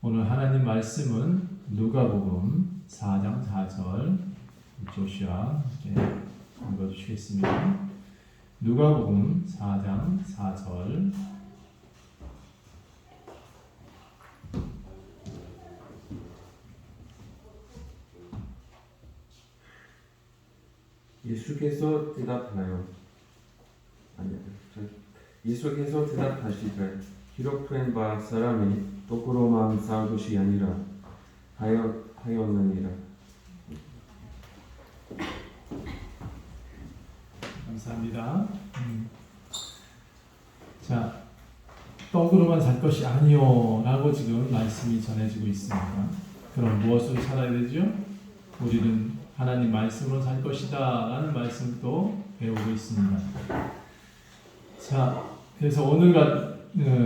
오늘 하나님 말씀은 누가복음 4장 4절 조슈아 읽어주시겠습니다. 누가복음 4장 4절 예수께서 대답하시되 기록된 바 사람이 도구로만 살 것이 아니라 하였느니라. 감사합니다. 자, 떡으로만 살 것이 아니요 라고 지금 말씀이 전해지고 있습니다. 그럼 무엇으로 살아야 되죠? 우리는 하나님 말씀으로 살 것이다 라는 말씀도 배우고 있습니다. 자, 그래서 오늘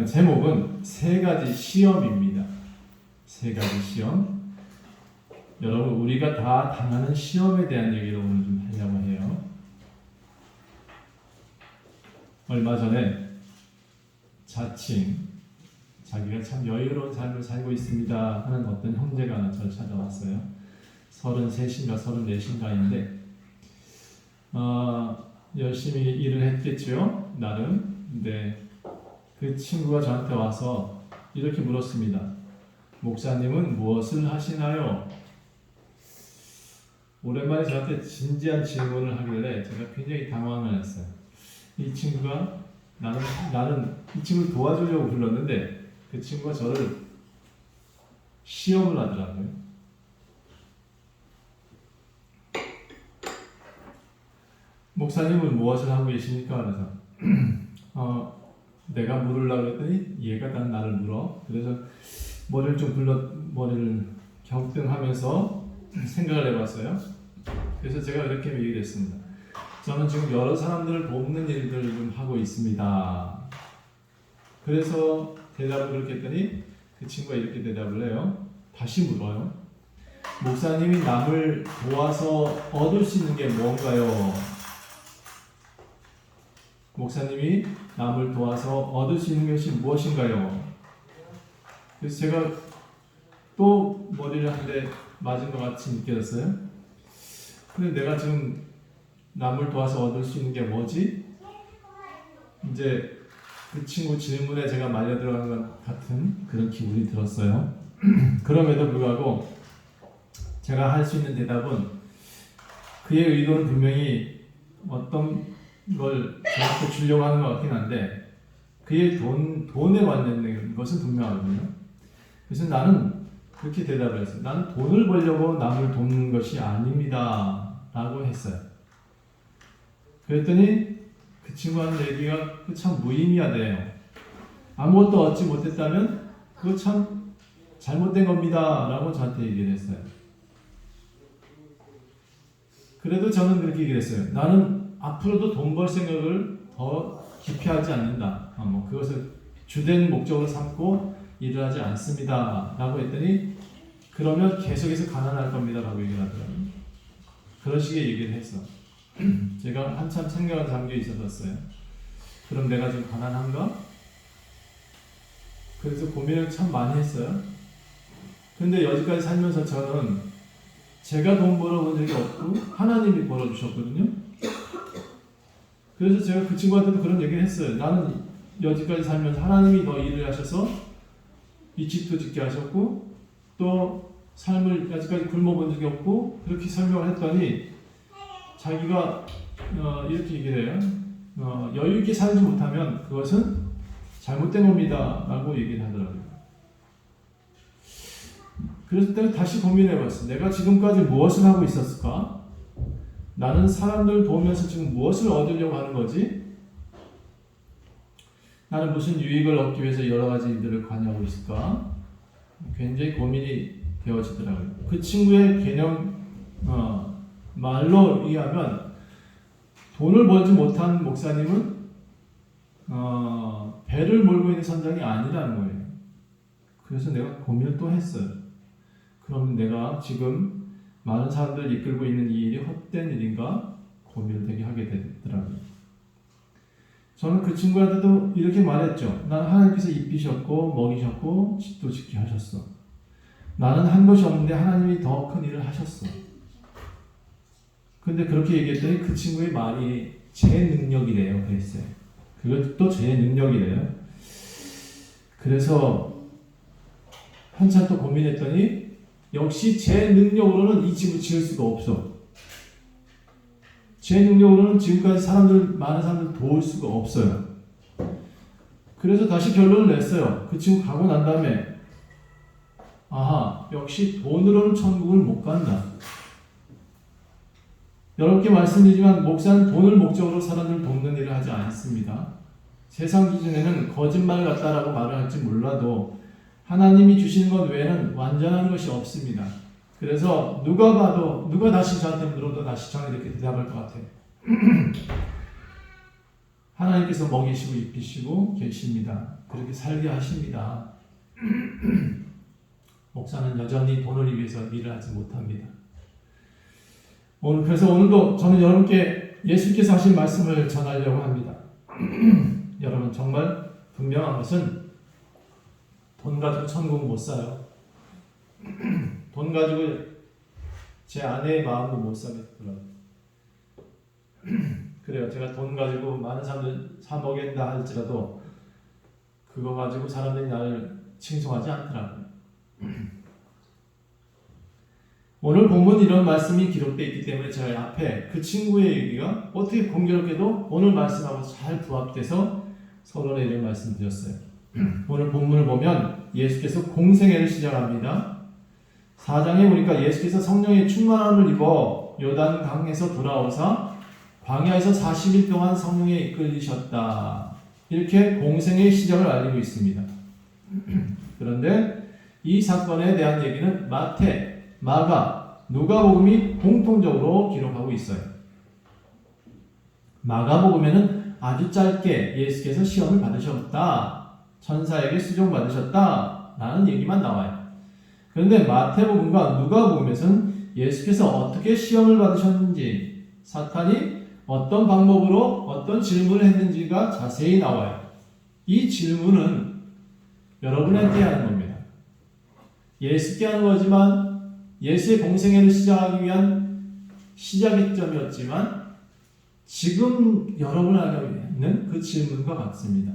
제목은 세 가지 시험입니다. 세 가지 시험. 여러분, 우리가 다 당하는 시험에 대한 얘기를 오늘 좀 하려고 해요. 얼마 전에 자칭 자기가 참 여유로운 삶을 살고 있습니다 하는 어떤 형제가 하나 저를 찾아왔어요. 33인가 34인가인데 열심히 일을 했겠죠, 나름. 근데 그 친구가 저한테 와서 이렇게 물었습니다. 목사님은 무엇을 하시나요? 오랜만에 저한테 진지한 질문을 하길래 제가 굉장히 당황을 했어요. 이 친구가 나는 이 친구를 도와주려고 불렀는데 그 친구가 저를 시험을 하더라고요. 목사님은 무엇을 하고 계십니까? 그래서 내가 물으려고 했더니 얘가 나를 물어. 그래서 머리를 갸우뚱하면서 생각을 해봤어요. 그래서 제가 이렇게 얘기를 했습니다. 저는 지금 여러 사람들을 돕는 일들을 좀 하고 있습니다. 그래서 대답을 그렇게 했더니 그 친구가 이렇게 대답을 해요. 다시 물어요. 목사님이 남을 도와서 얻을 수 있는 게 뭔가요? 목사님이 남을 도와서 얻을 수 있는 것이 무엇인가요? 그래서 제가 또 머리를 한 대 맞은 것 같이 느껴졌어요. 근데 내가 지금 남을 도와서 얻을 수 있는 게 뭐지? 이제 그 친구 질문에 제가 말려 들어간 것 같은 그런 기분이 들었어요. 그럼에도 불구하고 제가 할 수 있는 대답은 그의 의도는 분명히 어떤 걸 저한테 주려고 하는 것 같긴 한데 그의 돈에 관련된 것은 분명하거든요. 그래서 나는 그렇게 대답을 했어요. 나는 돈을 벌려고 남을 돕는 것이 아닙니다 라고 했어요. 그랬더니 그 친구 하는 얘기가 참 무의미하대요. 아무것도 얻지 못했다면 그거 참 잘못된 겁니다 라고 저한테 얘기를 했어요. 그래도 저는 그렇게 얘기를 했어요. 나는 앞으로도 돈 벌 생각을 더 깊이 하지 않는다. 그것을 주된 목적으로 삼고 일을 하지 않습니다 라고 했더니 그러면 계속해서 가난할 겁니다 라고 얘기를 하더라고요. 그런 식의 얘기를 했어. 제가 한참 생각에 잠겨 있었어요. 그럼 내가 좀 가난한가? 그래서 고민을 참 많이 했어요. 근데 여기까지 살면서 저는 제가 돈 벌어본 적이 없고 하나님이 벌어주셨거든요. 그래서 제가 그 친구한테도 그런 얘기를 했어요. 나는 여기까지 살면서 하나님이 더 일을 하셔서 이 집도 짓게 하셨고 또 삶을 아직까지 굶어본 적이 없고 그렇게 설명을 했더니 자기가 이렇게 얘기를 해요. 여유 있게 살지 못하면 그것은 잘못된 겁니다 라고 얘기를 하더라고요. 그래서 내가 다시 고민해봤어요. 내가 지금까지 무엇을 하고 있었을까? 나는 사람들을 도우면서 지금 무엇을 얻으려고 하는 거지? 나는 무슨 유익을 얻기 위해서 여러 가지 일들을 관여하고 있을까? 굉장히 고민이 되어지더라고요. 그 친구의 개념, 말로 의하면 돈을 벌지 못한 목사님은 배를 몰고 있는 선장이 아니라는 거예요. 그래서 내가 고민을 또 했어요. 그럼 내가 지금 많은 사람들을 이끌고 있는 이 일이 헛된 일인가? 고민을 되게 하게 되더라고요. 저는 그 친구한테도 이렇게 말했죠. 난 하나님께서 입히셨고 먹이셨고 집도 짓게 하셨어. 나는 한 것이 없는데 하나님이 더 큰 일을 하셨어. 근데 그렇게 얘기했더니 그 친구의 말이 제 능력이래요. 그랬어요. 그것도 제 능력이래요. 그래서 한참 또 고민했더니 역시 제 능력으로는 이 집을 지을 수가 없어. 제 능력으로는 지금까지 많은 사람들 도울 수가 없어요. 그래서 다시 결론을 냈어요. 그 친구 가고 난 다음에 아하, 역시 돈으로는 천국을 못 간다. 여러분께 말씀드리지만 목사는 돈을 목적으로 사람들을 돕는 일을 하지 않습니다. 세상 기준에는 거짓말 같다라고 말을 할지 몰라도 하나님이 주시는 것 외에는 완전한 것이 없습니다. 그래서 누가 다시 저한테 물어도 다시 저는 이렇게 대답할 것 같아요. 하나님께서 먹이시고 입히시고 계십니다. 그렇게 살게 하십니다. 목사는 여전히 돈을 위해서 일을 하지 못합니다. 그래서 오늘도 저는 여러분께 예수께서 하신 말씀을 전하려고 합니다. 여러분 정말 분명한 것은 돈 가지고 천국 못 사요. 돈 가지고 제 아내의 마음도 못 사겠더라고요. 그래요. 제가 돈 가지고 많은 사람들 사 먹인다 할지라도 그거 가지고 사람들이 나를 칭송하지 않더라고요. 오늘 본문 이런 말씀이 기록되어 있기 때문에 제가 앞에 그 친구의 얘기가 어떻게 공교롭게도 오늘 말씀하고 잘 부합돼서 서론에 이런 말씀 드렸어요. 오늘 본문을 보면 예수께서 공생애를 시작합니다. 4장에 보니까 예수께서 성령의 충만함을 입어 요단강에서 돌아오사 광야에서 40일 동안 성령에 이끌리셨다. 이렇게 공생의 시작을 알리고 있습니다. 그런데 이 사건에 대한 얘기는 마태, 마가, 누가복음이 공통적으로 기록하고 있어요. 마가복음에는 아주 짧게 예수께서 시험을 받으셨다, 천사에게 수종받으셨다 라는 얘기만 나와요. 그런데 마태복음과 누가복음에서는 예수께서 어떻게 시험을 받으셨는지, 사탄이 어떤 방법으로 어떤 질문을 했는지가 자세히 나와요. 이 질문은 여러분에게 하는 겁니다. 예수께 하는 거지만 예수의 공생애를 시작하기 위한 시작점이었지만 지금 여러분을 알고 있는 그 질문과 같습니다.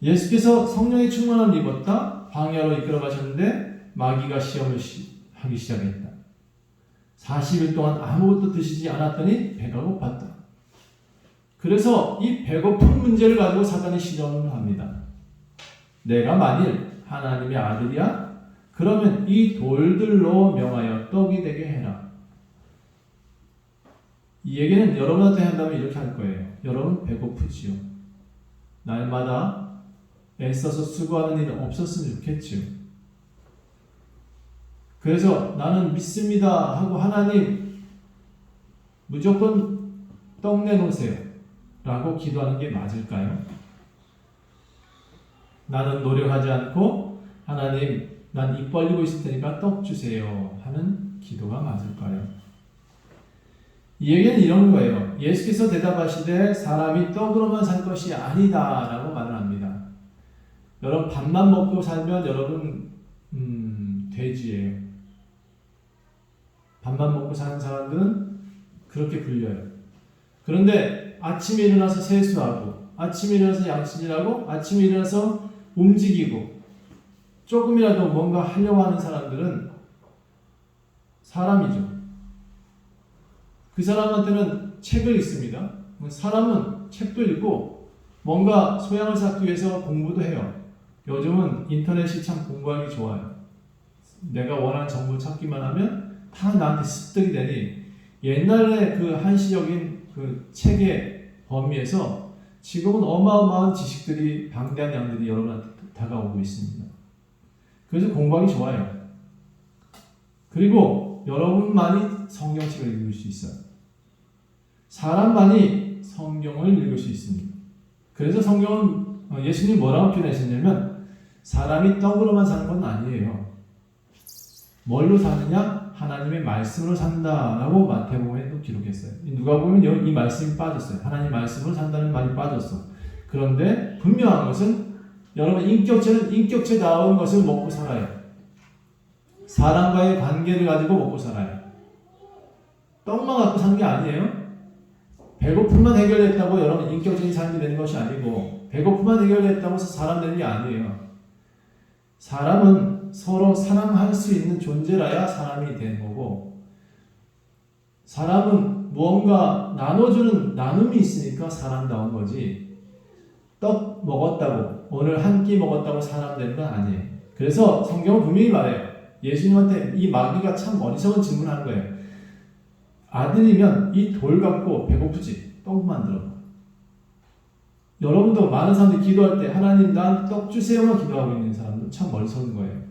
예수께서 성령의 충만함을 입었다, 광야로 이끌어 가셨는데 마귀가 시험을 하기 시작했다. 40일 동안 아무것도 드시지 않았더니 배가 고팠다. 그래서 이 배고픈 문제를 가지고 사단이 시험을 합니다. 내가 만일 하나님의 아들이야? 그러면 이 돌들로 명하여 떡이 되게 해라. 이 얘기는 여러분한테 한다면 이렇게 할 거예요. 여러분 배고프지요. 날마다 애써서 수고하는 일은 없었으면 좋겠지요. 그래서 나는 믿습니다 하고 하나님 무조건 떡 내놓으세요 라고 기도하는 게 맞을까요? 나는 노력하지 않고 하나님 난 입 벌리고 있을 테니까 떡 주세요 하는 기도가 맞을까요? 이 얘기는 이런 거예요. 예수께서 대답하시되 사람이 떡으로만 살 것이 아니다 라고 말을 합니다. 여러분 밥만 먹고 살면 여러분 돼지예요. 밥만 먹고 사는 사람들은 그렇게 불려요. 그런데 아침에 일어나서 세수하고 아침에 일어나서 양치질하고 아침에 일어나서 움직이고 조금이라도 뭔가 하려고 하는 사람들은 사람이죠. 그 사람한테는 책을 읽습니다. 사람은 책도 읽고 뭔가 소양을 쌓기 위해서 공부도 해요. 요즘은 인터넷이 참 공부하기 좋아요. 내가 원하는 정보를 찾기만 하면 다 나한테 습득이 되니 옛날에 그 한시적인 그 책의 범위에서 지금은 어마어마한 지식들이 방대한 양들이 여러분한테 다가오고 있습니다. 그래서 공부하기 좋아요. 그리고 여러분만이 성경책을 읽을 수 있어요. 사람만이 성경을 읽을 수 있습니다. 그래서 성경은 예수님이 뭐라고 표현하셨냐면 사람이 떡으로만 사는 건 아니에요. 뭘로 사느냐? 하나님의 말씀으로 산다라고 마태복음에 또 기록했어요. 누가 보면 이 말씀이 빠졌어요. 하나님 말씀으로 산다는 말이 빠졌어. 그런데 분명한 것은 여러분 인격체는 인격체다운 것을 먹고 살아요. 사람과의 관계를 가지고 먹고 살아요. 떡만 갖고 사는 게 아니에요. 배고픔만 해결됐다고 여러분 인격적인 삶이 되는 것이 아니고, 배고픔만 해결됐다고 해서 사람 되는 게 아니에요. 사람은 서로 사랑할 수 있는 존재라야 사람이 되는 거고, 사람은 무언가 나눠주는 나눔이 있으니까 사람다운 거지, 떡 먹었다고, 오늘 한 끼 먹었다고 사람 되는 건 아니에요. 그래서 성경은 분명히 말해요. 예수님한테 이 마귀가 참 어리석은 질문을 하는 거예요. 아들이면 이 돌 갖고 배고프지, 떡 만들어. 여러분도 많은 사람들이 기도할 때 하나님 난 떡 주세요만 기도하고 있는 사람들 참 어리석은 거예요.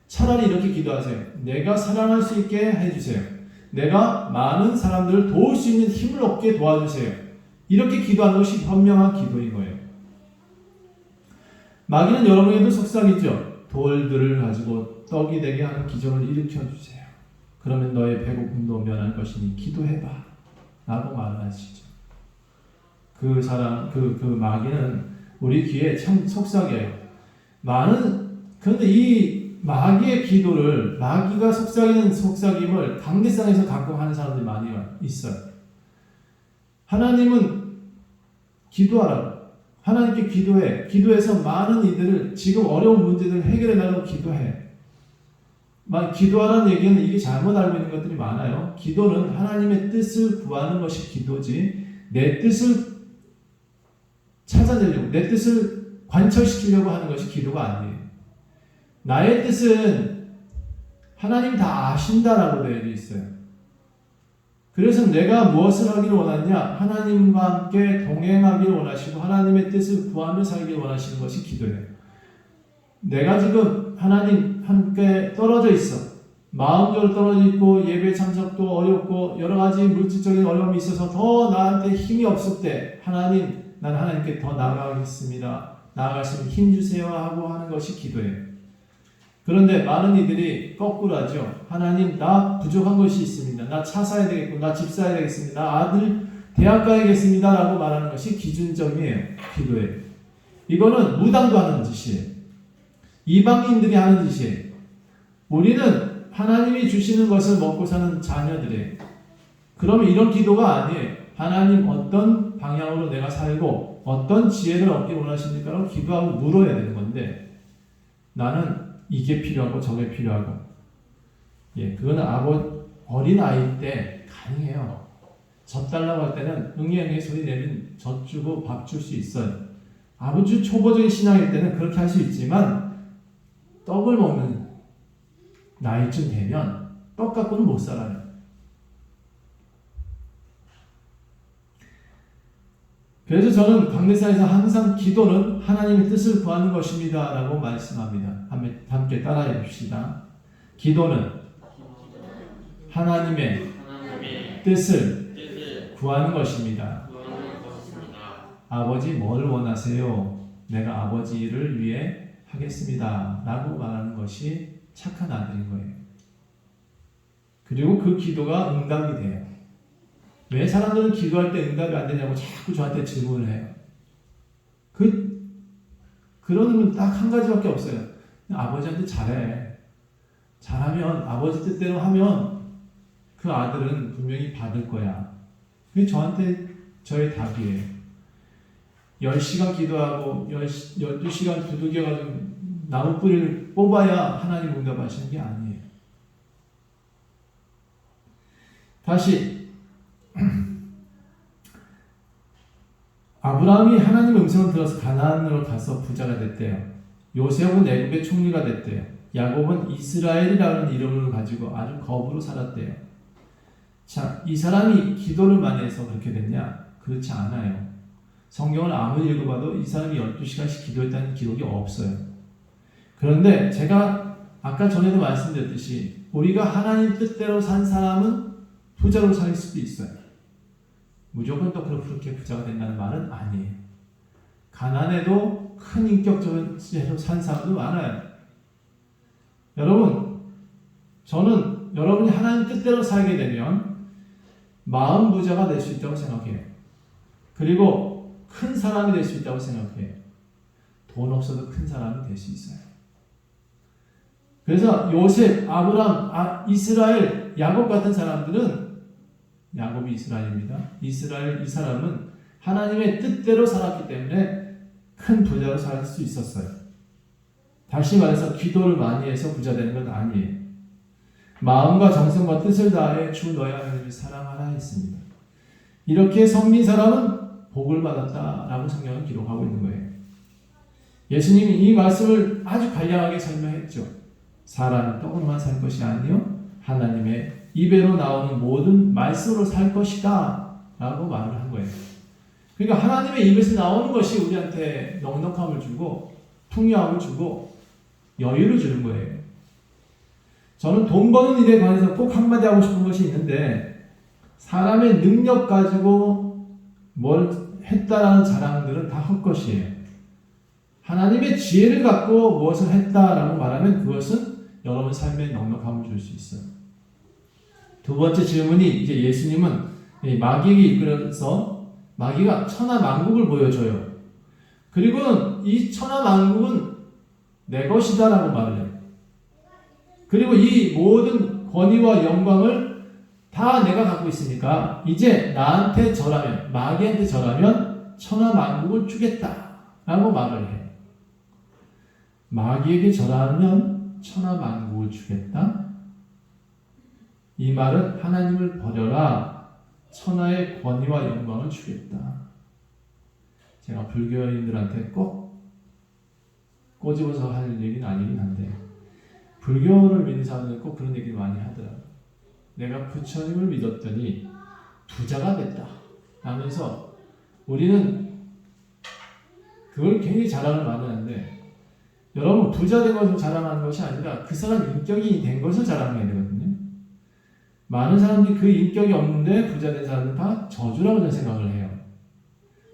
차라리 이렇게 기도하세요. 내가 사랑할 수 있게 해주세요. 내가 많은 사람들을 도울 수 있는 힘을 얻게 도와주세요. 이렇게 기도하는 것이 현명한 기도인 거예요. 마귀는 여러분에게도 속삭이죠. 돌들을 가지고 떡이 되게 하는 기적을 일으켜주세요. 그러면 너의 배고픔도 면할 것이니 기도해봐 라고 말을 하시죠. 그 사람, 그 마귀는 우리 귀에 참 속삭여요. 그런데 이 마귀의 기도를, 마귀가 속삭이는 속삭임을 강대상에서 갖고 하는 사람들이 많이 있어요. 하나님은 기도하라고. 하나님께 기도해. 기도해서 많은 이들을, 지금 어려운 문제들을 해결해 달라고 기도해. 기도하라는 얘기는 이게 잘못 알고 있는 것들이 많아요. 기도는 하나님의 뜻을 구하는 것이 기도지, 내 뜻을 찾아내려고, 내 뜻을 관철시키려고 하는 것이 기도가 아니에요. 나의 뜻은 하나님 다 아신다라고 되어 있어요. 그래서 내가 무엇을 하기를 원하느냐? 하나님과 함께 동행하기를 원하시고 하나님의 뜻을 구하며 살기를 원하시는 것이 기도예요. 내가 지금 하나님 함께 떨어져 있어. 마음적으로 떨어져 있고 예배 참석도 어렵고 여러 가지 물질적인 어려움이 있어서 더 나한테 힘이 없을 때, 하나님, 난 하나님께 더 나아가겠습니다. 나아갈 수 있는 힘 주세요 하고 하는 것이 기도예요. 그런데 많은 이들이 거꾸로 하죠. 하나님, 나 부족한 것이 있습니다. 나 차 사야 되겠고, 나 집 사야 되겠습니다. 나 아들 대학 가야겠습니다 라고 말하는 것이 기준점이에요. 기도예요. 이거는 무당도 하는 짓이에요. 이방인들이 하는 짓이에요. 우리는 하나님이 주시는 것을 먹고 사는 자녀들이에요. 그러면 이런 기도가 아니에요. 하나님, 어떤 방향으로 내가 살고 어떤 지혜를 얻기 원하십니까? 기도하고 물어야 되는 건데, 나는 이게 필요하고 저게 필요하고, 그거는 어린 아이 때 가능해요. 젖 달라고 할 때는 응애 소리 내면 젖 주고 밥 줄 수 있어요. 아주 초보적인 신앙일 때는 그렇게 할 수 있지만, 떡을 먹는 나이쯤 되면 떡 갖고는 못 살아요. 그래서 저는 강대사에서 항상 기도는 하나님의 뜻을 구하는 것입니다 라고 말씀합니다. 함께 따라해 봅시다. 기도는 하나님의 뜻을 구하는 것입니다. 아버지, 뭘 원하세요? 내가 아버지를 위해 하겠습니다 라고 말하는 것이 착한 아들인 거예요. 그리고 그 기도가 응답이 돼요. 왜 사람들은 기도할 때 응답이 안 되냐고 자꾸 저한테 질문을 해요. 그런 의미는 딱 한 가지밖에 없어요. 아버지한테 잘해. 잘하면, 아버지 뜻대로 하면 그 아들은 분명히 받을 거야. 그게 저의 답이에요. 10시간 기도하고 12시간 두들겨가지고 나무 뿌리를 뽑아야 하나님 응답하시는 게 아니에요. 다시 아브라함이 하나님의 음성을 들어서 가나안으로 가서 부자가 됐대요. 요셉은 애굽의 총리가 됐대요. 야곱은 이스라엘이라는 이름을 가지고 아주 거부로 살았대요. 자, 이 사람이 기도를 많이 해서 그렇게 됐냐? 그렇지 않아요. 성경을 아무리 읽어봐도 이 사람이 12시간씩 기도했다는 기록이 없어요. 그런데 제가 아까 전에도 말씀드렸듯이 우리가 하나님 뜻대로 산 사람은 부자로 살 수도 있어요. 무조건 또 그렇게 부자가 된다는 말은 아니에요. 가난해도 큰 인격적으로 산 사람도 많아요. 여러분, 저는 여러분이 하나님 뜻대로 살게 되면 마음 부자가 될 수 있다고 생각해요. 그리고 큰 사람이 될 수 있다고 생각해요. 돈 없어도 큰 사람이 될 수 있어요. 그래서 요셉, 아브람, 이스라엘, 야곱 같은 사람들은 야곱이 이스라엘입니다. 이스라엘 이 사람은 하나님의 뜻대로 살았기 때문에 큰 부자로 살 수 있었어요. 다시 말해서 기도를 많이 해서 부자 되는 건 아니에요. 마음과 정성과 뜻을 다해 주 너의 하나님을 사랑하라 했습니다. 이렇게 섬긴 사람은 복을 받았다라고 성경은 기록하고 있는 거예요. 예수님이 이 말씀을 아주 간략하게 설명했죠. 사람은 떡으로만 살 것이 아니요 하나님의 입에로 나오는 모든 말씀으로 살 것이다 라고 말을 한 거예요. 그러니까 하나님의 입에서 나오는 것이 우리한테 넉넉함을 주고 풍요함을 주고 여유를 주는 거예요. 저는 돈 버는 일에 관해서 꼭 한마디 하고 싶은 것이 있는데, 사람의 능력 가지고 뭘 했다라는 자랑들은 다 헛것이에요. 하나님의 지혜를 갖고 무엇을 했다라고 말하면 그것은 여러분 삶에 넉넉함을 줄 수 있어요. 두 번째 질문이, 이제 예수님은 마귀에게 이끌어서 마귀가 천하만국을 보여줘요. 그리고는 이 천하만국은 내 것이다 라고 말을 해요. 그리고 이 모든 권위와 영광을 다 내가 갖고 있으니까 이제 나한테 절하면, 마귀한테 절하면 천하만국을 주겠다 라고 말을 해요. 마귀에게 절하면 천하만국을 주겠다? 이 말은 하나님을 버려라, 천하의 권위와 영광을 주겠다. 제가 불교인들한테 꼭 꼬집어서 할 얘기는 아니긴 한데, 불교를 믿는 사람들은 꼭 그런 얘기를 많이 하더라고요. 내가 부처님을 믿었더니 부자가 됐다 하면서 우리는 그걸 굉장히 자랑을 많이 하는데, 여러분, 부자 된 것을 자랑하는 것이 아니라 그 사람 인격이 된 것을 자랑해야 되거든요. 많은 사람들이 그 인격이 없는데 부자 된 사람은 다 저주라고 저는 생각을 해요.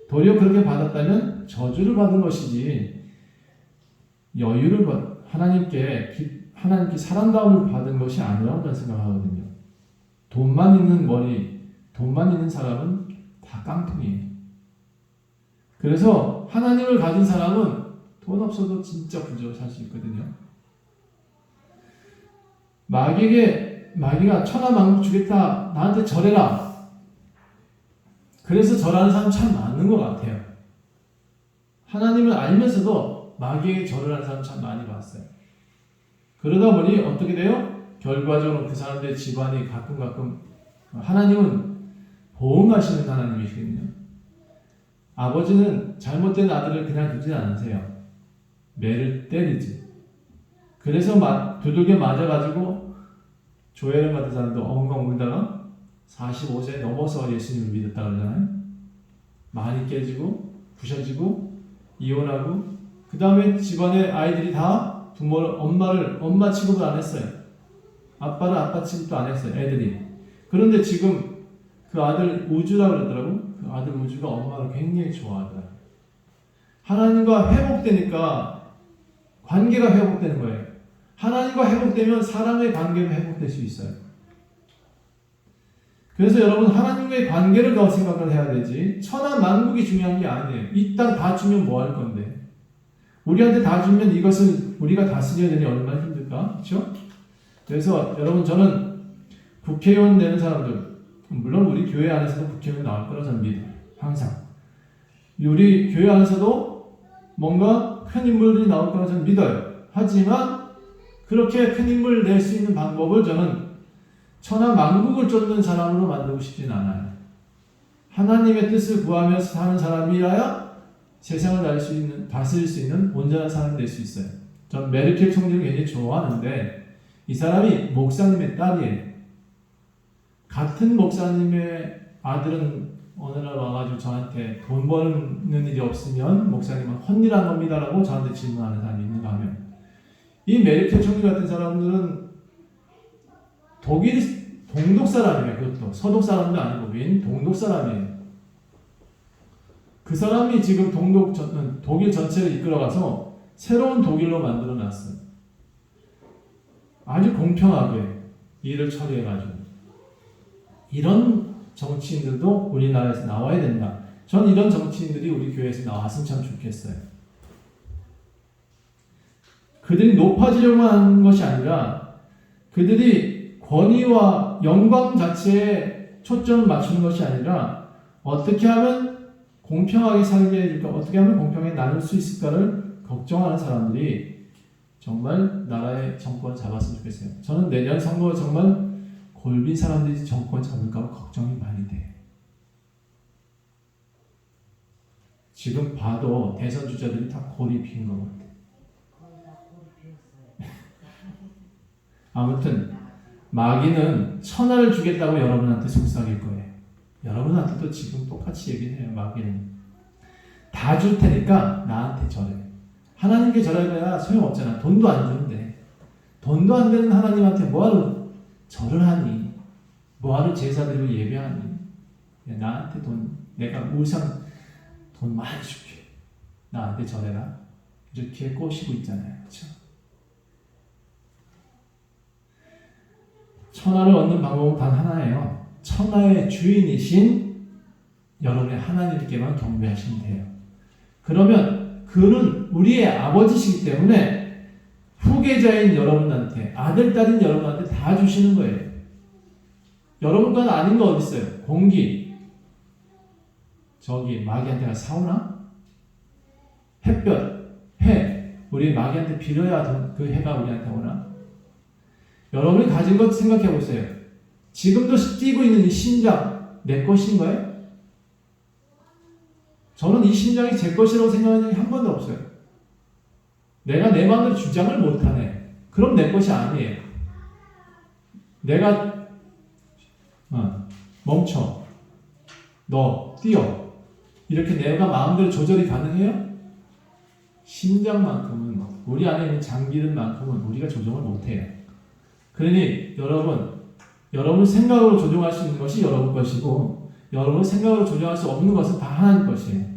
도리어 그렇게 받았다면 저주를 받은 것이지, 여유를 하나님께 사랑다움을 받은 것이 아니라고 저는 생각하거든요. 돈만 있는 머리, 돈만 있는 사람은 다 깡통이에요. 그래서 하나님을 가진 사람은 돈 없어도 진짜 부자로 살 수 있거든요. 마귀가 천하만국 주겠다, 나한테 절해라. 그래서 절하는 사람 참 많은 것 같아요. 하나님을 알면서도 마귀에게 절을 하는 사람 참 많이 봤어요. 그러다 보니 어떻게 돼요? 결과적으로 그 사람들의 집안이 가끔 하나님은 보응하시는 하나님이시거든요. 아버지는 잘못된 아들을 그냥 두지 않으세요. 매를 때리지. 그래서 두들겨 맞아가지고 조회를 받은 사람도 엉엉 울다가 45세 넘어서 예수님을 믿었다 그러잖아요. 많이 깨지고 부셔지고 이혼하고, 그 다음에 집안의 아이들이 다 엄마 취급을 안 했어요. 아빠는 아빠 취급도 안 했어요, 애들이. 그런데 지금 그 아들 우주라고 그러더라고. 그 아들 우주가 엄마를 굉장히 좋아하더라고요. 하나님과 회복되니까 관계가 회복되는 거예요. 하나님과 회복되면 사람의 관계도 회복될 수 있어요. 그래서 여러분, 하나님과의 관계를 더 생각을 해야 되지, 천하만국이 중요한 게 아니에요. 이 땅 다 주면 뭐 할 건데? 우리한테 다 주면 이것을 우리가 다스려야 되니 얼마나 힘들까? 그렇죠? 그래서 여러분, 저는 국회의원 되는 사람들, 물론 우리 교회 안에서도 국회의원 나올 거라 저는 믿어요. 항상. 우리 교회 안에서도 뭔가 큰 인물들이 나올 거라 저는 믿어요. 하지만 그렇게 큰 인물 낼 수 있는 방법을 저는 천하만국을 쫓는 사람으로 만들고 싶진 않아요. 하나님의 뜻을 구하면서 사는 사람이라야 세상을 다스릴 수 있는 온전한 사람이 될 수 있어요. 전 메르켈 총리를 굉장히 좋아하는데 이 사람이 목사님의 딸이에요. 같은 목사님의 아들은 어느 날 와가지고 저한테 돈 버는 일이 없으면 목사님은 헛일한 겁니다라고 저한테 질문하는 사람이 있는가 하면, 이 메르켈 총리 같은 사람들은 동독 사람이에요. 그것도 서독 사람도 아니고 웬 동독 사람이에요. 그 사람이 지금 독일 전체를 이끌어가서 새로운 독일로 만들어 놨어요. 아주 공평하게 일을 처리해가지고. 이런 정치인들도 우리나라에서 나와야 된다. 전 이런 정치인들이 우리 교회에서 나왔으면 참 좋겠어요. 그들이 높아지려고 하는 것이 아니라 그들이 권위와 영광 자체에 초점을 맞추는 것이 아니라 어떻게 하면 공평하게 살게 해줄까, 어떻게 하면 공평하게 나눌 수 있을까를 걱정하는 사람들이 정말 나라의 정권을 잡았으면 좋겠어요. 저는 내년 선거 정말 골빈 사람들이 정권 잡을까 걱정이 많이 돼요. 지금 봐도 대선 주자들이 다 골이 빈 것 같아요. 아무튼 마귀는 천하를 주겠다고 여러분한테 속삭일 거예요. 여러분한테도 지금 똑같이 얘기를 해요. 마귀는 다 줄 테니까 나한테 절해. 하나님께 절해야 소용없잖아. 돈도 안 주는데. 돈도 안 되는 하나님한테 뭐하러 절을 하니? 뭐하러 제사 드리고 예배하니? 나한테 돈, 내가 우상 돈 많이 줄게. 나한테 절해라. 이렇게 꼬시고 있잖아요. 그렇죠? 천하를 얻는 방법은 단 하나예요. 천하의 주인이신 여러분의 하나님께만 경배하시면 돼요. 그러면 그는 우리의 아버지시기 때문에 후계자인 여러분한테, 아들, 딸인 여러분한테 다 주시는 거예요. 여러분 건 아닌 거 어디 있어요? 공기. 저기 마귀한테 가서 사오나? 햇볕, 해. 우리 마귀한테 빌어야 그 해가 우리한테 오나? 여러분이 가진 것 생각해 보세요. 지금도 뛰고 있는 이 심장 내 것인 거예요? 저는 이 심장이 제 것이라고 생각하는 적이 한 번도 없어요. 내가 내 마음대로 주장을 못하네. 그럼 내 것이 아니에요. 내가 멈춰. 너 뛰어. 이렇게 내가 마음대로 조절이 가능해요? 심장만큼은 우리 안에 있는 장기들만큼은 우리가 조정을 못해요. 그러니 여러분 생각으로 조정할 수 있는 것이 여러분 것이고 여러분 생각으로 조정할 수 없는 것은 다 하나님 것이에요.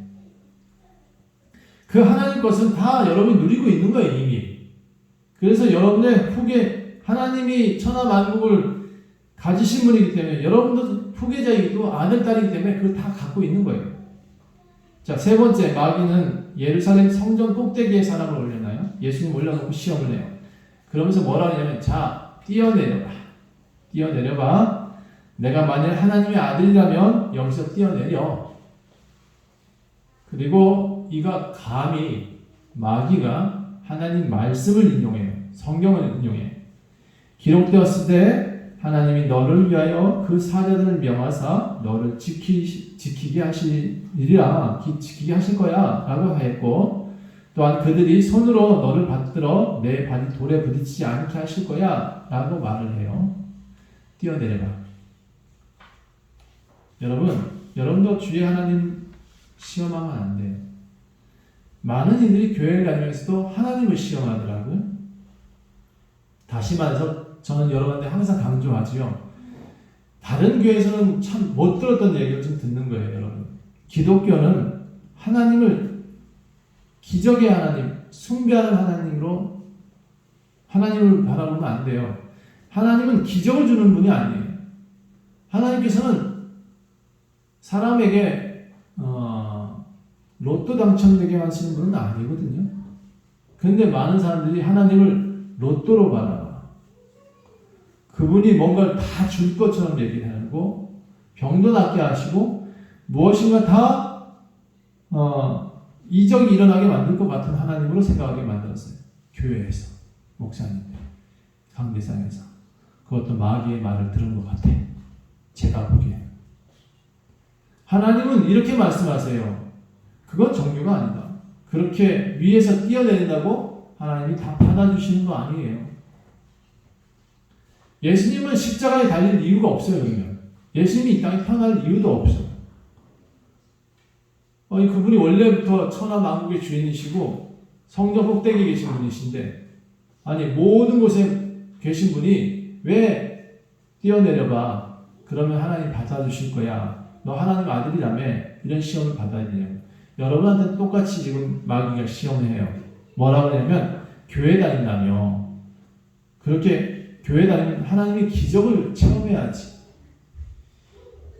그 하나님 것은 다 여러분이 누리고 있는 거예요, 이미. 그래서 여러분의 후계, 하나님이 천하 만국을 가지신 분이기 때문에 여러분도 후계자이기도 아들, 딸이기 때문에 그걸 다 갖고 있는 거예요. 자, 세 번째, 마귀는 예루살렘 성전 꼭대기에 사람을 올려놔요. 예수님 올려놓고 시험을 해요. 그러면서 뭐라 하냐면, 자, 뛰어내려봐. 뛰어내려봐. 내가 만일 하나님의 아들이라면 여기서 뛰어내려. 그리고 이가 감히 마귀가 하나님 말씀을 인용해요. 성경을 인용해요. 기록되었을 때 하나님이 너를 위하여 그 사자들을 명하사 너를 지키게 하시리라. 지키게 하실 거야 라고 하였고 또한 그들이 손으로 너를 받들어 내 발이 돌에 부딪히지 않게 하실 거야 라고 말을 해요. 뛰어내려봐. 여러분도 주의 하나님 시험하면 안 돼요. 많은 이들이 교회를 다니면서도 하나님을 시험하더라고요. 다시 말해서 저는 여러분한테 항상 강조하지요. 다른 교회에서는 참 못 들었던 얘기를 좀 듣는 거예요, 여러분. 기독교는 하나님을 기적의 하나님, 숭배하는 하나님으로 하나님을 바라보면 안 돼요. 하나님은 기적을 주는 분이 아니에요. 하나님께서는 사람에게 로또 당첨되게 하시는 분은 아니거든요. 그런데 많은 사람들이 하나님을 로또로 바라봐. 그분이 뭔가를 다 줄 것처럼 얘기를 하고 병도 낫게 하시고 무엇인가 다 이적이 일어나게 만들 것 같은 하나님으로 생각하게 만들었어요. 교회에서, 목사님, 강대상에서. 그것도 마귀의 말을 들은 것 같아. 제가 보기에. 하나님은 이렇게 말씀하세요. 그건 종교가 아니다. 그렇게 위에서 뛰어내린다고 하나님이 다 받아주시는 거 아니에요. 예수님은 십자가에 달릴 이유가 없어요. 그러면. 예수님이 이 땅에 태어날 이유도 없어요. 그분이 원래부터 천하 만국의 주인이시고 성전 꼭대기에 계신 분이신데 아니 모든 곳에 계신 분이 왜 뛰어내려봐. 그러면 하나님 받아주실 거야. 너 하나님 아들이라며 이런 시험을 받아야 돼요. 여러분한테 똑같이 지금 마귀가 시험을 해요. 뭐라고 하냐면 교회 다닌다며. 그렇게 교회 다니면 하나님의 기적을 체험해야지.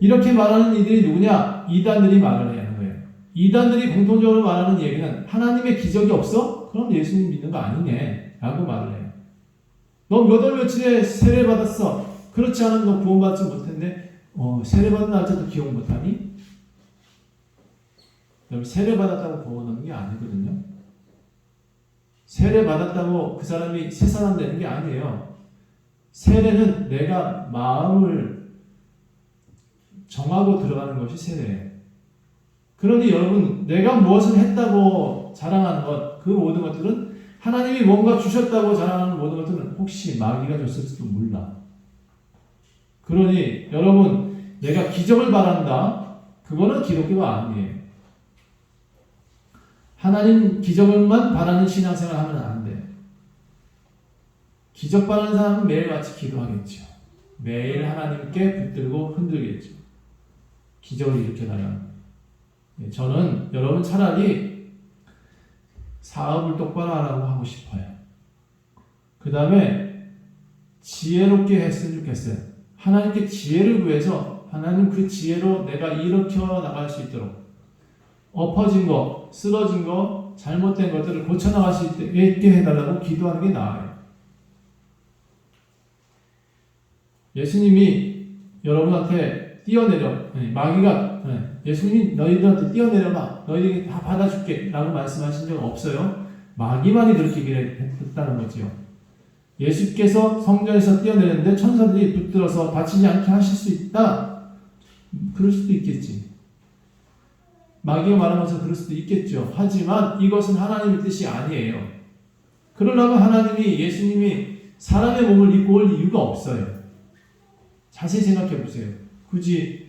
이렇게 말하는 이들이 누구냐? 이단들이 말을 해야 하는 거예요. 이단들이 공통적으로 말하는 얘기는 하나님의 기적이 없어? 그럼 예수님 믿는 거 아니네. 라고 말을 해요. 너 몇 월 며칠에 세례 받았어. 그렇지 않으면 너 구원받지 못했네. 세례 받은 날짜도 기억 못하니? 여러분, 세례 받았다고 구원하는 게 아니거든요. 세례 받았다고 그 사람이 새 사람 되는 게 아니에요. 세례는 내가 마음을 정하고 들어가는 것이 세례예요. 그러니 여러분, 내가 무엇을 했다고 자랑하는 것, 그 모든 것들은 하나님이 뭔가 주셨다고 자랑하는 모든 것들은 혹시 마귀가 줬을지도 몰라. 그러니 여러분, 내가 기적을 바란다. 그거는 기독교가 아니에요. 하나님 기적을만 바라는 신앙생활 하면 안 돼. 기적 바라는 사람은 매일같이 기도하겠죠. 매일 하나님께 붙들고 흔들겠죠. 기적을 일으켜달라는. 저는 여러분 차라리 사업을 똑바로 하라고 하고 싶어요. 그 다음에 지혜롭게 했으면 좋겠어요. 하나님께 지혜를 구해서 하나님 그 지혜로 내가 일으켜 나갈 수 있도록 엎어진 거, 쓰러진 거, 잘못된 것들을 고쳐나갈 수 있게 해달라고 기도하는 게 나아요. 예수님이 여러분한테 뛰어내려, 마귀가 예수님이 너희들한테 뛰어내려봐, 너희들이 다 받아줄게 라고 말씀하신 적 없어요. 마귀만이 그렇게 했다는 거지요. 예수께서 성전에서 뛰어내렸는데 천사들이 붙들어서 다치지 않게 하실 수 있다. 그럴 수도 있겠지. 마귀가 말한 것은 그럴 수도 있겠죠. 하지만 이것은 하나님의 뜻이 아니에요. 그러려면 하나님이 예수님이 사람의 몸을 입고 올 이유가 없어요. 자세히 생각해 보세요. 굳이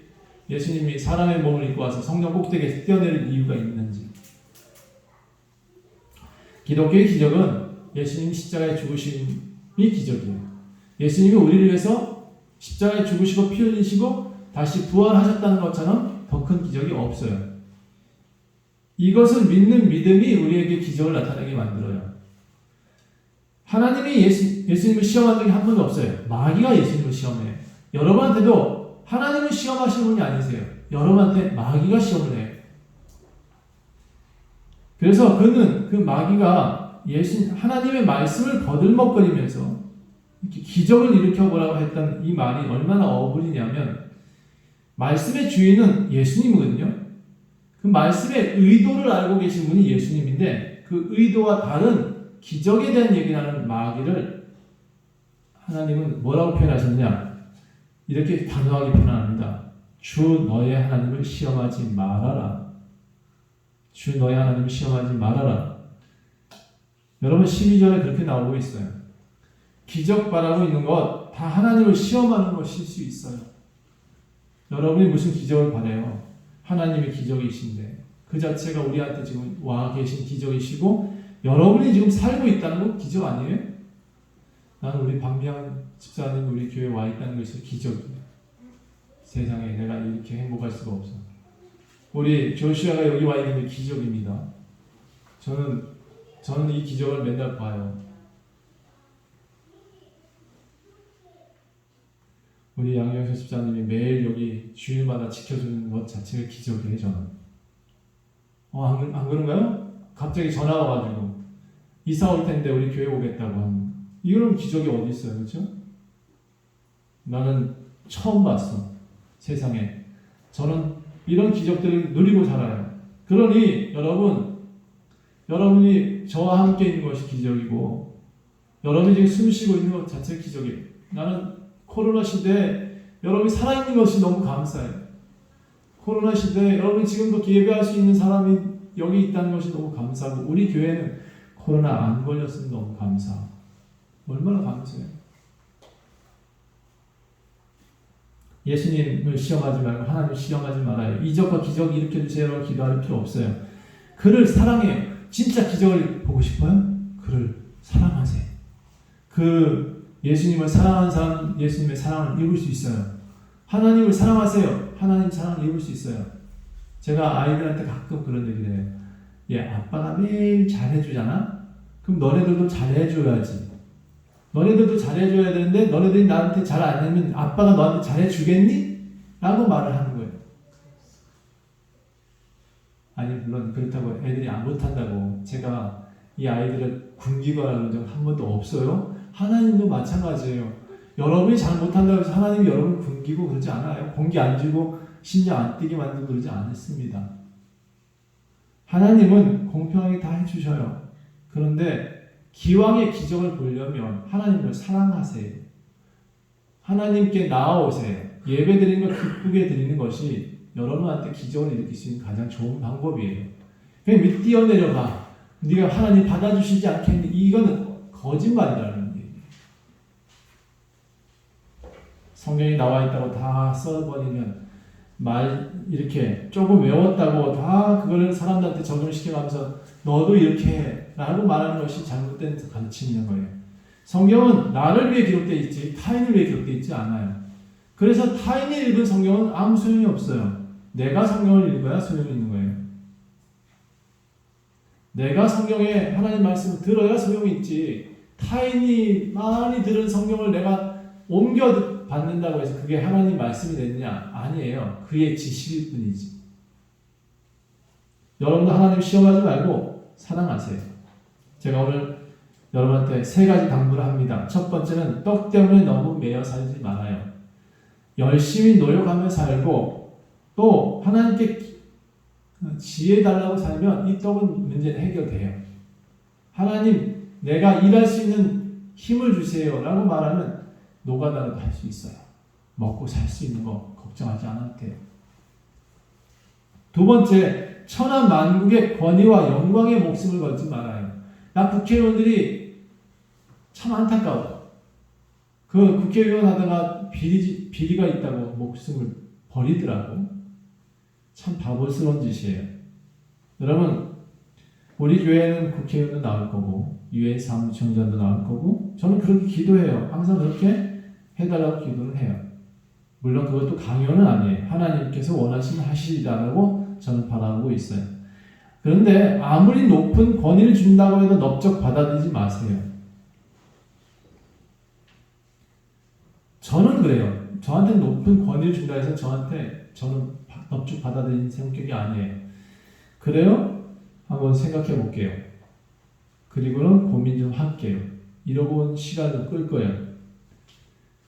예수님이 사람의 몸을 입고 와서 성전 꼭대기에서 뛰어내릴 이유가 있는지. 기독교의 기적은 예수님 십자가에 죽으심이 기적이에요. 예수님이 우리를 위해서 십자가에 죽으시고 피 흘리시고 다시 부활하셨다는 것처럼 더 큰 기적이 없어요. 이것을 믿는 믿음이 우리에게 기적을 나타나게 만들어요. 하나님이 예수님을 시험한 적이 한 번도 없어요. 마귀가 예수님을 시험해요. 여러분한테도 하나님을 시험하시는 분이 아니세요. 여러분한테 마귀가 시험을 해요. 그래서 그는 그 마귀가 하나님의 말씀을 거들먹거리면서 이렇게 기적을 일으켜보라고 했던 이 말이 얼마나 어불이냐면 말씀의 주인은 예수님이거든요. 그 말씀의 의도를 알고 계신 분이 예수님인데 그 의도와 다른 기적에 대한 얘기를 하는 마귀를 하나님은 뭐라고 표현하셨냐? 이렇게 단호하게 표현합니다. 주 너의 하나님을 시험하지 말아라. 주 너의 하나님을 시험하지 말아라. 여러분 12절에 그렇게 나오고 있어요. 기적 바라고 있는 것 다 하나님을 시험하는 것일 수 있어요. 여러분이 무슨 기적을 바라요? 하나님의 기적이신데 그 자체가 우리한테 지금 와 계신 기적이시고 여러분이 지금 살고 있다는 건 기적 아니에요? 나는 우리 방비한 집사님 우리 교회에 와 있다는 것이 기적이에요. 세상에 내가 이렇게 행복할 수가 없어. 우리 조슈아가 여기 와 있는 게 기적입니다. 저는 이 기적을 맨날 봐요. 우리 양경수 집사님이 매일 여기 주일마다 지켜주는 것 자체가 기적이에요. 저는. 안 그런가요? 갑자기 전화가 와가지고 이사 올 텐데 우리 교회 오겠다고 하는. 이런 기적이 어디 있어요, 그렇죠? 나는 처음 봤어. 세상에. 저는 이런 기적들을 누리고 살아요. 그러니 여러분이 저와 함께 있는 것이 기적이고 여러분이 지금 숨 쉬고 있는 것 자체가 기적이에요. 나는 코로나 시대에 여러분이 살아있는 것이 너무 감사해요. 코로나 시대에 여러분이 지금도 예배할 수 있는 사람이 여기 있다는 것이 너무 감사하고 우리 교회는 코로나 안 걸렸으면 너무 감사하고 얼마나 감사해요. 예수님을 시험하지 말고 하나님을 시험하지 말아요. 이적과 기적 일으켜주세요라고 기도할 필요 없어요. 그를 사랑해요. 진짜 기적을 보고 싶어요? 그를 사랑하세요. 예수님을 사랑하는 사람 예수님의 사랑을 입을 수 있어요. 하나님을 사랑하세요. 하나님 사랑을 입을 수 있어요. 제가 아이들한테 가끔 그런 얘기를 해요. 아빠가 매일 잘해주잖아? 그럼 너네들도 잘해줘야지. 너네들도 잘해줘야 되는데 너네들이 나한테 잘 안 하면 아빠가 너한테 잘해주겠니? 라고 말을 하는 거예요. 아니 물론 그렇다고 애들이 안 못한다고 제가 이 아이들을 굶기거라는 적 한 번도 없어요. 하나님도 마찬가지예요. 여러분이 잘 못한다고 해서 하나님이 여러분을 굶기고 그러지 않아요. 공기 안 주고 심장 안 뛰게 만들고 그러지 않았습니다. 하나님은 공평하게 다 해주셔요. 그런데 기왕의 기적을 보려면 하나님을 사랑하세요. 하나님께 나아오세요. 예배 드리는 걸 기쁘게 드리는 것이 여러분한테 기적을 일으킬 수 있는 가장 좋은 방법이에요. 그냥 밑 뛰어내려가. 네가 하나님 받아주시지 않겠니? 이거는 거짓말이라는 얘기예요. 성경에 나와 있다고 다 써버리면 이렇게 조금 외웠다고 다 그거를 사람들한테 적용시켜가면서 너도 이렇게 해 라고 말하는 것이 잘못된 가르침인 거예요. 성경은 나를 위해 기록되어 있지 타인을 위해 기록되어 있지 않아요. 그래서 타인이 읽은 성경은 아무 소용이 없어요. 내가 성경을 읽어야 소용이 있는 거예요. 내가 성경에 하나님 말씀을 들어야 소용이 있지 타인이 많이 들은 성경을 내가 옮겨 받는다고 해서 그게 하나님 말씀이 되느냐? 아니에요. 그의 지식일 뿐이지. 여러분도 하나님 시험하지 말고 사랑하세요. 제가 오늘 여러분한테 3가지 당부를 합니다. 첫 번째는 떡 때문에 너무 매여 살지 말아요. 열심히 노력하며 살고 또 하나님께 지혜 달라고 살면 이 떡은 문제는 해결돼요. 하나님 내가 일할 수 있는 힘을 주세요 라고 말하면 노가다라도 할 수 있어요. 먹고 살 수 있는 거 걱정하지 않아도 돼요. 두 번째, 천하 만국의 권위와 영광의 목숨을 걸지 말아요. 나 국회의원들이 참 안타까워. 그 국회의원 하다가 비리가 있다고 목숨을 버리더라고. 참 바보스러운 짓이에요. 여러분, 우리 교회는 국회의원도 나올 거고 유엔 사무총장도 나올 거고 저는 그렇게 기도해요. 항상 그렇게 해달라고 기도를 해요. 물론 그것도 강요는 아니에요. 하나님께서 원하시면 하시리라고 저는 바라보고 있어요. 그런데 아무리 높은 권위를 준다고 해도 넓적 받아들이지 마세요. 저는 그래요. 저한테 높은 권위를 준다 해서 저는 넓적 받아들이는 성격이 아니에요. 그래요? 한번 생각해 볼게요. 그리고는 고민 좀 할게요. 이러고 시간을 끌 거예요.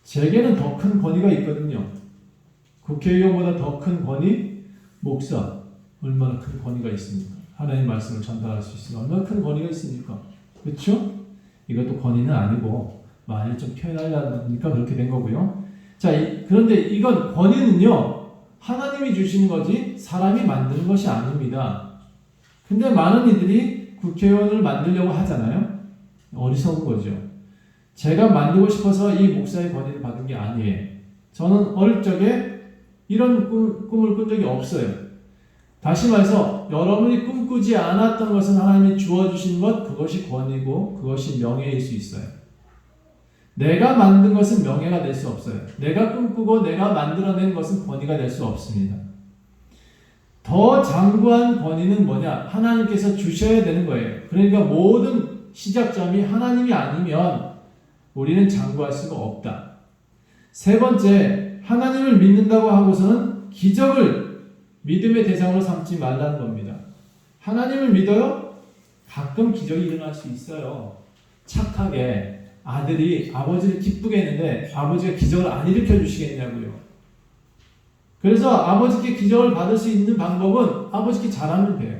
제게는 더 큰 권위가 있거든요. 국회의원보다 더 큰 권위? 목사. 얼마나 큰 권위가 있습니까? 하나님의 말씀을 전달할 수 있으면 얼마나 큰 권위가 있습니까? 그렇죠? 이것도 권위는 아니고 만일 좀 표현하려니까 그렇게 된 거고요. 자, 그런데 이건 권위는요. 하나님이 주시는 거지 사람이 만드는 것이 아닙니다. 근데 많은 이들이 국회의원을 만들려고 하잖아요. 어리석은 거죠. 제가 만들고 싶어서 이 목사의 권위를 받은 게 아니에요. 저는 어릴 적에 이런 꿈을 꾼 적이 없어요. 다시 말해서 여러분이 꿈꾸지 않았던 것은 하나님이 주어주신 것, 그것이 권위고 그것이 명예일 수 있어요. 내가 만든 것은 명예가 될 수 없어요. 내가 꿈꾸고 내가 만들어낸 것은 권위가 될 수 없습니다. 더 장구한 권위는 뭐냐? 하나님께서 주셔야 되는 거예요. 그러니까 모든 시작점이 하나님이 아니면 우리는 장구할 수가 없다. 세 번째, 하나님을 믿는다고 하고서는 기적을 믿음의 대상으로 삼지 말라는 겁니다. 하나님을 믿어요? 가끔 기적이 일어날 수 있어요. 착하게 아들이 아버지를 기쁘게 했는데 아버지가 기적을 안 일으켜 주시겠냐고요. 그래서 아버지께 기적을 받을 수 있는 방법은 아버지께 잘하면 돼요.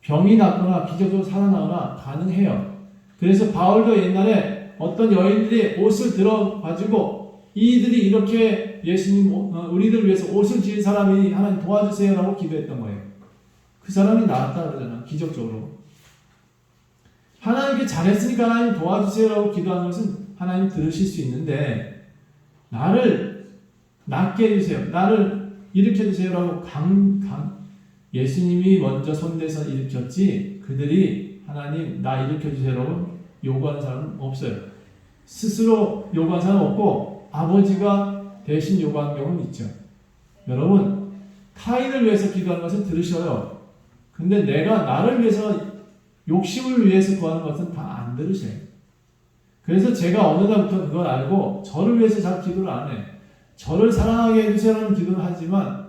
병이 낫거나 기적으로 살아나거나 가능해요. 그래서 바울도 옛날에 어떤 여인들이 옷을 들어가지고 이들이 이렇게 예수님 우리들 위해서 옷을 지은 사람이 하나님 도와주세요라고 기도했던 거예요. 그 사람이 나았다 그러잖아. 기적적으로. 하나님께 잘했으니까 하나님 도와주세요라고 기도하는 것은 하나님 들으실 수 있는데 나를 낫게 해주세요. 나를 일으켜주세요라고 예수님이 먼저 손대서 일으켰지 그들이 하나님 나 일으켜주세요라고 요구하는 사람은 없어요. 스스로 요구하는 사람은 없고 아버지가 대신 요구하는 경우는 있죠. 여러분 타인을 위해서 기도하는 것은 들으셔요. 근데 내가 나를 위해서 욕심을 위해서 구하는 것은 다 안 들으셔요. 그래서 제가 어느 날부터 그걸 알고 저를 위해서 잘 기도를 안 해. 저를 사랑하게 해주세요라는 기도는 하지만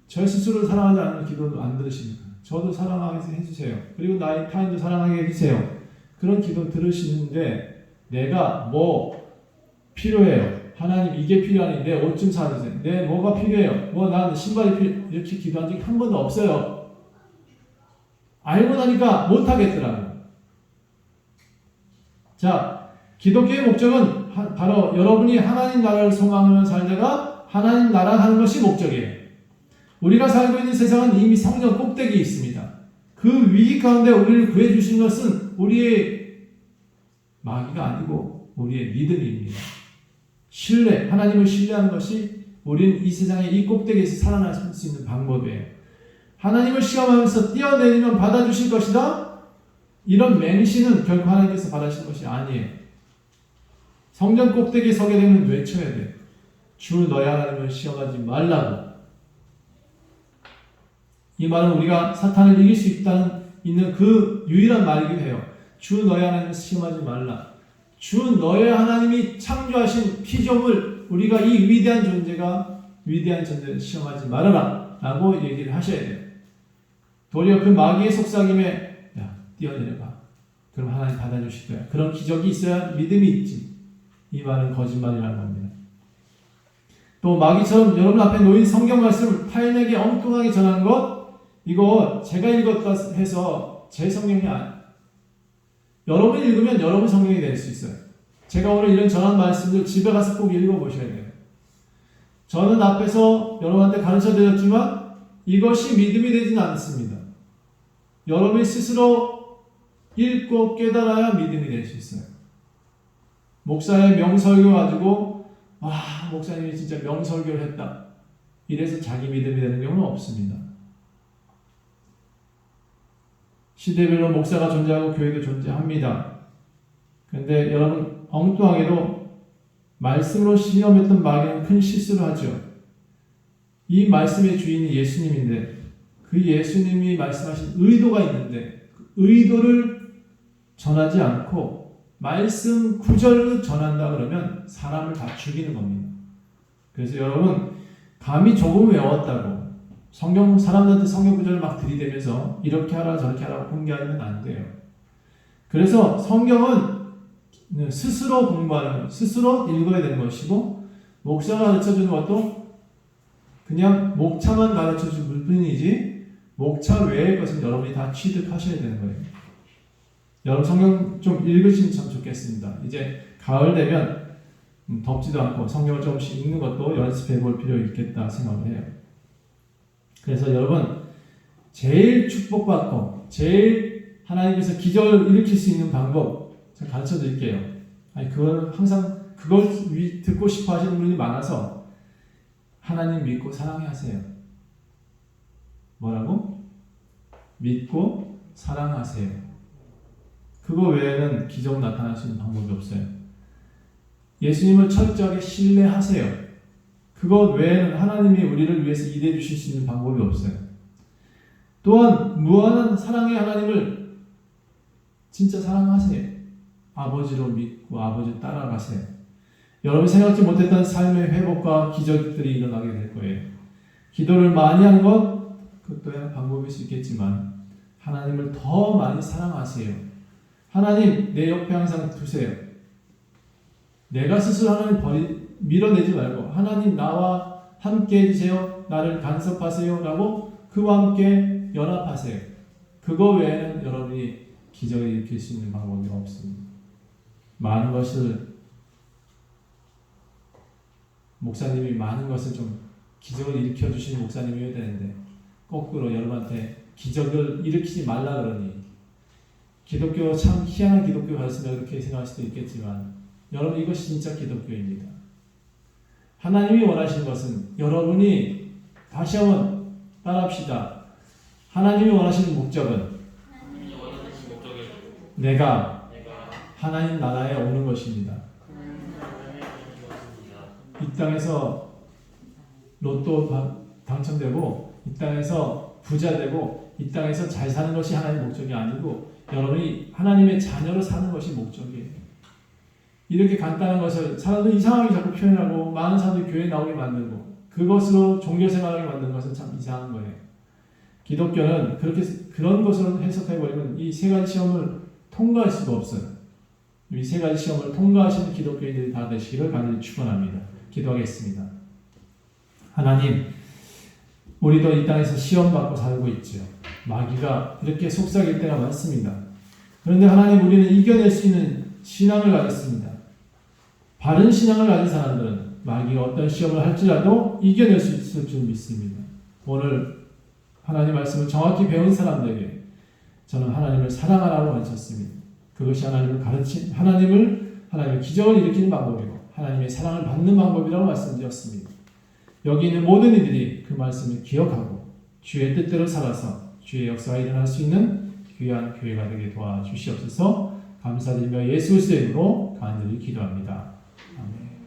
저 스스로를 사랑하지 않는 기도는 안 들으십니다. 저도 사랑하게 해주세요. 그리고 나의 타인도 사랑하게 해주세요. 그런 기도 들으시는데 내가 뭐 필요해요. 하나님 이게 필요하니 내 옷 좀 사주세요. 내 뭐가 필요해요. 뭐 난 신발이 필요 이렇게 기도한 적이 한 번도 없어요. 알고 나니까 못하겠더라고요. 자, 기독교의 목적은 바로 여러분이 하나님 나라를 소망하며 살다가 하나님 나라 하는 것이 목적이에요. 우리가 살고 있는 세상은 이미 성령 꼭대기에 있습니다. 그 위기 가운데 우리를 구해주신 것은 우리의 마귀가 아니고 우리의 믿음입니다. 신뢰, 하나님을 신뢰하는 것이 우리는 이 세상의 이 꼭대기에서 살아날 수 있는 방법이에요. 하나님을 시험하면서 뛰어내리면 받아주실 것이다? 이런 맹신은 결코 하나님께서 받아주실 것이 아니에요. 성전 꼭대기에 서게 되면 외쳐야 돼요. 주 너의 하나님을 시험하지 말라고. 이 말은 우리가 사탄을 이길 수 있는 그 유일한 말이기도 해요. 주 너의 하나님을 시험하지 말라. 주 너의 하나님이 창조하신 피조물 우리가 이 위대한 존재를 시험하지 말아라 라고 얘기를 하셔야 돼요. 도리어 그 마귀의 속삭임에 야 뛰어내려가. 그럼 하나님 받아주실 거야. 그런 기적이 있어야 믿음이 있지. 이 말은 거짓말이라는 겁니다. 또 마귀처럼 여러분 앞에 놓인 성경 말씀을 타인에게 엉뚱하게 전하는 것 이거 제가 읽었다 해서 제 성경이 아니에요. 여러분이 읽으면 여러분 성경이 될 수 있어요. 제가 오늘 이런 전한 말씀들 집에 가서 꼭 읽어보셔야 돼요. 저는 앞에서 여러분한테 가르쳐 드렸지만 이것이 믿음이 되지는 않습니다. 여러분이 스스로 읽고 깨달아야 믿음이 될 수 있어요. 목사의 명설교 가지고 와 목사님이 진짜 명설교를 했다. 이래서 자기 믿음이 되는 경우는 없습니다. 시대별로 목사가 존재하고 교회도 존재합니다. 그런데 여러분 엉뚱하게도 말씀으로 시험했던 마귀는 큰 실수를 하죠. 이 말씀의 주인이 예수님인데 그 예수님이 말씀하신 의도가 있는데 그 의도를 전하지 않고 말씀 구절을 전한다 그러면 사람을 다 죽이는 겁니다. 그래서 여러분 감히 조금 외웠다고 사람들한테 성경 구절을 막 들이대면서 이렇게 하라 저렇게 하라고 공개하면 안 돼요. 그래서 성경은 스스로 공부하는 것, 스스로 읽어야 되는 것이고 목사가 가르쳐주는 것도 그냥 목차만 가르쳐줄 뿐이지 목차 외의 것은 여러분이 다 취득하셔야 되는 거예요. 여러분 성경 좀 읽으시면 참 좋겠습니다. 이제 가을 되면 덥지도 않고 성경을 조금씩 읽는 것도 연습해 볼 필요 있겠다 생각을 해요. 그래서 여러분 제일 축복받고 제일 하나님께서 기적을 일으킬 수 있는 방법 제가 가르쳐 드릴게요. 그걸 항상 그걸 듣고 싶어 하시는 분이 많아서 하나님 믿고 사랑해 하세요. 뭐라고? 믿고 사랑하세요. 그거 외에는 기적 나타날 수 있는 방법이 없어요. 예수님을 철저하게 신뢰하세요. 그것 외에는 하나님이 우리를 위해서 일해 주실 수 있는 방법이 없어요. 또한 무한한 사랑의 하나님을 진짜 사랑하세요. 아버지로 믿고 아버지를 따라가세요. 여러분이 생각지 못했던 삶의 회복과 기적들이 일어나게 될 거예요. 기도를 많이 하는 것 그것 또한 방법일 수 있겠지만 하나님을 더 많이 사랑하세요. 하나님 내 옆에 항상 두세요. 내가 스스로 하나님 밀어내지 말고 하나님 나와 함께 해주세요. 나를 간섭하세요. 라고 그와 함께 연합하세요. 그거 외에는 여러분이 기적을 일으킬 수 있는 방법이 없습니다. 많은 것을 목사님이 많은 것을 좀 기적을 일으켜 주시는 목사님이어야 되는데 거꾸로 여러분한테 기적을 일으키지 말라 그러니 기독교 참 희한한 기독교 가르친다 그렇게 생각할 수도 있겠지만 여러분 이것이 진짜 기독교입니다. 하나님이 원하시는 것은 여러분이 다시 한번 따라합시다. 하나님이 원하시는 목적은 내가 하나님 나라에 오는 것입니다. 이 땅에서 로또 당첨되고 이 땅에서 부자 되고 이 땅에서 잘 사는 것이 하나님의 목적이 아니고 여러분이 하나님의 자녀로 사는 것이 목적이에요. 이렇게 간단한 것을 사람들이 이상하게 자꾸 표현하고 많은 사람들이 교회에 나오게 만들고 그것으로 종교생활하게 만드는 것은 참 이상한 거예요. 기독교는 그런 것으로 해석해버리면 이 세 가지 시험을 통과할 수가 없어요. 이 세 가지 시험을 통과하시는 기독교인들이 다 되시기를 간절히 축원합니다. 기도하겠습니다. 하나님, 우리도 이 땅에서 시험받고 살고 있죠. 마귀가 이렇게 속삭일 때가 많습니다. 그런데 하나님, 우리는 이겨낼 수 있는 신앙을 가졌습니다. 바른 신앙을 가진 사람들은 마귀가 어떤 시험을 할지라도 이겨낼 수 있을 줄 믿습니다. 오늘 하나님 말씀을 정확히 배운 사람들에게 저는 하나님을 사랑하라고 가르쳤습니다. 그것이 하나님의 기적을 일으키는 방법이고 하나님의 사랑을 받는 방법이라고 말씀드렸습니다. 여기 있는 모든 이들이 그 말씀을 기억하고 주의 뜻대로 살아서 주의 역사가 일어날 수 있는 귀한 교회가 되게 도와주시옵소서. 감사드리며 예수 그리스도의 이름으로 간절히 기도합니다. 아멘.